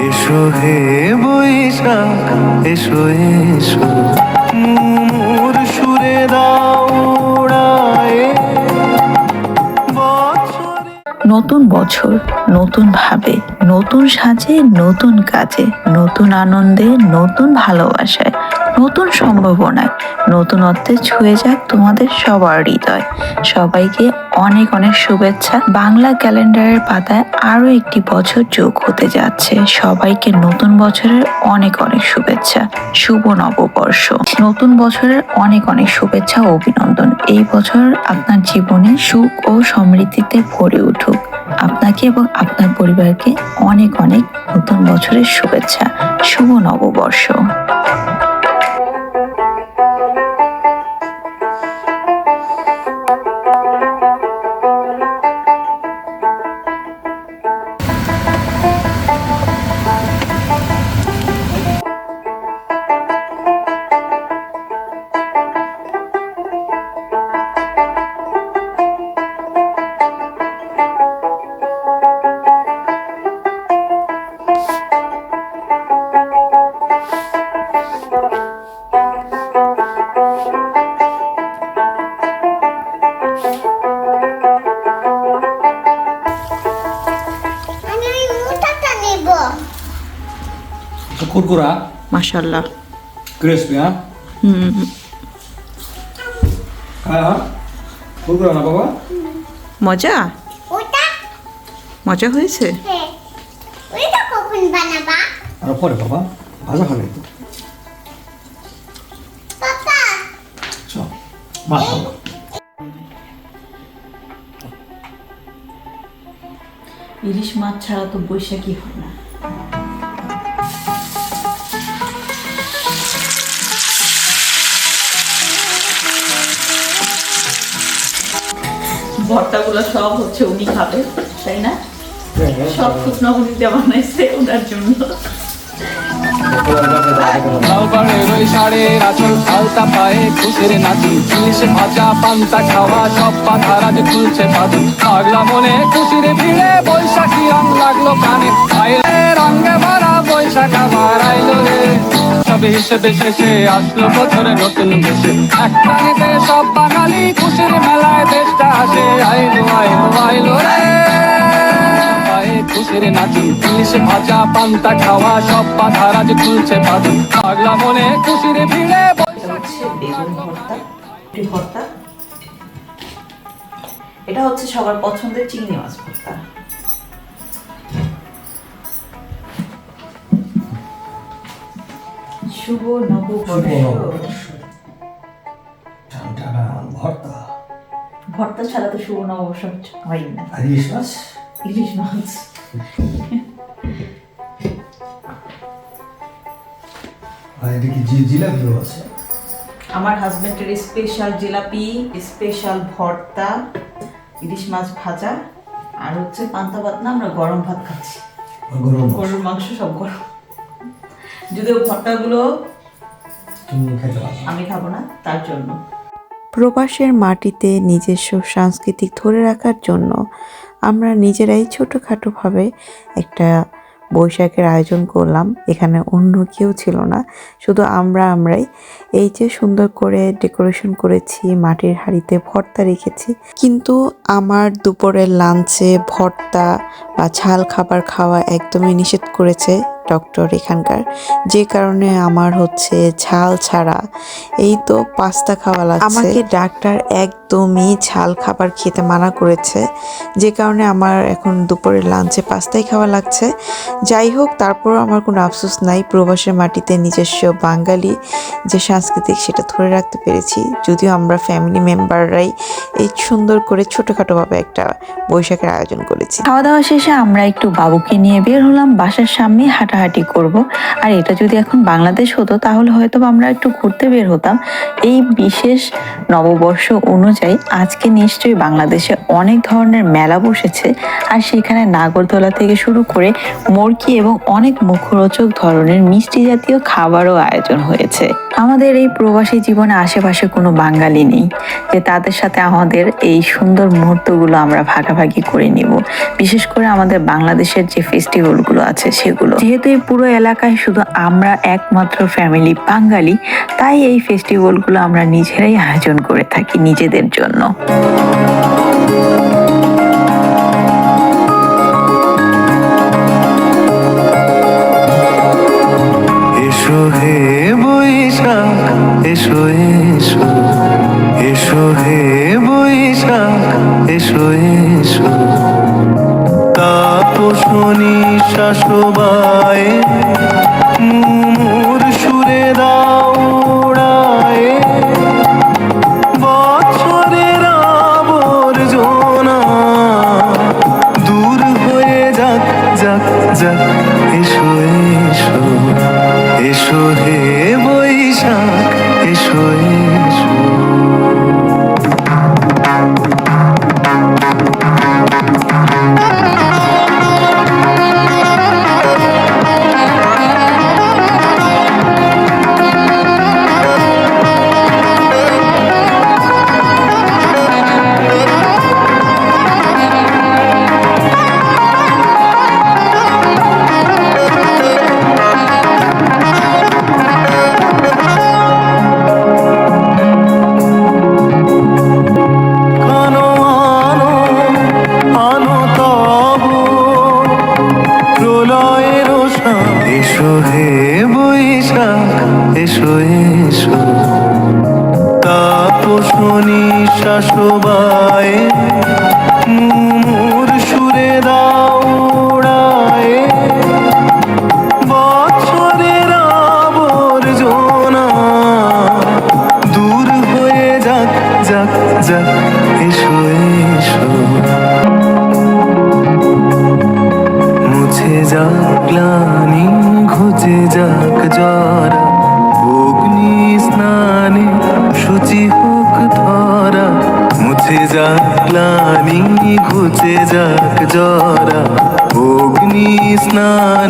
এসো হে বৈশাখ এসো এসো, মুমুর সুরে দাও উড়ায়ে বছরে। নতুন বছর, নতুন ভাবে, নতুন সাজে, নতুন কাজে, নতুন আনন্দে, নতুন ভালোবাসায়, নতুন সম্ভাবনায়, নতুনত্বে ছুঁয়ে যাক তোমাদের সবার হৃদয়। সবাইকে অনেক অনেক শুভেচ্ছা। বাংলা ক্যালেন্ডারের পাতায় আরো একটি বছর যোগ হতে যাচ্ছে। সবাইকে নতুন বছরের অনেক অনেক শুভেচ্ছা। শুভ নববর্ষ। নতুন বছরের অনেক অনেক শুভেচ্ছা ও অভিনন্দন। এই বছর আপনার জীবনে সুখ ও সমৃদ্ধিতে ভরে উঠুক। আপনাকে এবং আপনার পরিবারকে অনেক অনেক নতুন বছরের শুভেচ্ছা। শুভ নববর্ষ। কুরকুরা মাশাআল্লাহ। ক্রিসপি, হ্যাঁ হ্যাঁ কুরকুরা না বাবা, মজা মজা হয়েছে। আর পরে বাবা ভাজা খাবে তো চল মাছ খাবো। ইলিশ মাছ ছাড়া তো বৈশাখী হয় না। ভর্তাগুলো সব হচ্ছে উনি খাবে, তাই না? সব শুকনো মুড়িতে বানাইছে ওনার জন্য। আলতা পায়ে খুশির নাচি, ইলিশ ভাজা পান্তা খাওয়া সব পাখারাজ খুলছে পাদু। পাগলা মনে খুশির ভিড়ে বৈশাখী রং লাগলো কানে, আইলে রঙে ভরা বৈশাখ আবার আইলো রে। সবে হিসেবে শেষে আসলো বছরে নতুন দেশে, এক প্রাণীতে সব বাঙালি খুশির মেলায় দেশটা আসে। আইলো আইলো আইলো রে খুশির নাচি, ইলিশ ভাজা পান্তা খাওয়া সব পাখারাজ খুলছে পাদু। পাগলা মনে খুশির ভিড়ে বেগুন ভর্তা, ভর্তা। এটা হচ্ছে সবার পছন্দের চিংড়ি মাছ ভর্তা। শুভ নববর্ষ। ভর্তা ভর্তা ছাড়া তো শুভ নববর্ষ হয় না। আর ইলিশ মাছ, ইলিশ মাছ আর এটা কি জিলাপিও আছে। আমার হাজবেন্ডের স্পেশাল জিলাপি, স্পেশাল ভর্তা, ইলিশ মাছ ভাজা, আর হচ্ছে পান্তা ভাত না, আমরা গরম ভাত খাচ্ছি। গরুর মাংস সব গরম, যদিও ভর্তাগুলো আমি খাবো না, তার জন্য। প্রবাসের মাটিতে নিজস্ব সাংস্কৃতিক ধরে রাখার জন্য আমরা নিজেরাই ছোটোখাটোভাবে একটা বৈশাখের আয়োজন করলাম। এখানে অন্য কেউ ছিল না, শুধু আমরাই। এই যে সুন্দর করে ডেকোরেশন করেছি, মাটির হাঁড়িতে ভর্তা রেখেছি। কিন্তু আমার দুপুরের লাঞ্চে ভর্তা বা ঝাল খাবার খাওয়া একদমই নিষেধ করেছে ডক্টর এখানকার, যে কারণে আমার হচ্ছে ঝাল ছাড়া এই তো পাস্তা খাওয়া লাগছে। আমাকে ডাক্তার একদমই ঝাল খাবার খেতে মানা করেছে, যে কারণে আমার এখন দুপুরের লাঞ্চে পাস্তাই খাওয়া লাগছে। যাই হোক, তারপরও আমার কোনো আফসোস নাই। প্রবাসের মাটিতে নিজস্ব বাঙালি যে সাংস্কৃতিক সেটা ধরে রাখতে পেরেছি, যদিও আমরা ফ্যামিলি মেম্বাররাই এই সুন্দর করে ছোটোখাটোভাবে একটা বৈশাখের আয়োজন করেছি। খাওয়া দাওয়া শেষে আমরা একটু বাবুকে নিয়ে বের হলাম বাসার সামনে হাঁটা হাঁটাহাঁটি করব। আর এটা যদি এখন বাংলাদেশ হতো তাহলে হয়তো বা আমরা একটু ঘুরতে বের হতাম। এই বিশেষ নববর্ষ অনুযায়ী আজকে নিশ্চয়ই বাংলাদেশে অনেক ধরনের মেলা বসেছে, আর সেখানে নাগরদোলা থেকে শুরু করে মুরগি এবং অনেক মুখরোচক ধরনের মিষ্টি জাতীয় খাবারও আয়োজন হয়েছে। আমাদের এই প্রবাসী জীবনে আশেপাশে কোনো বাঙালি নেই যে তাদের সাথে আমাদের এই সুন্দর মুহূর্তগুলো আমরা ভাগাভাগি করে নিব। বিশেষ করে আমাদের বাংলাদেশের যে ফেস্টিভ্যালগুলো আছে সেগুলো, যেহেতু এই পুরো এলাকায় শুধু আমরা একমাত্র ফ্যামিলি বাঙালি, তাই এই ফেস্টিভ্যালগুলো আমরা নিজেরাই আয়োজন করে থাকি নিজেদের জন্য। এসো হে বৈশাখ এসো এসো, এসো হে বৈশাখ এসো এসো, তাপসনী শাসবায়ে মুমুর সুরে দাও উড়ায়ে, বছরের আবর্জনা দূর হয়ে যাক যাক যাক, এসো এসো, এসো হে বৈশাখ এসো এসো। এসো হে বৈশাখ এসো এসো, তাপসনী শাসবায়ে মুমুর সুরে দাও উড়ায়ে, বছরের আবর্জনা দূর হয়ে যাক যাক যাক, এসো এসো, মুছে যাক গ্লানি ঘুচে যাক জরা, অগ্নি স্নানে শুচি হোক ধরা, মুছে যাক গ্লানি ঘুচে যাক জরা, অগ্নি স্নানে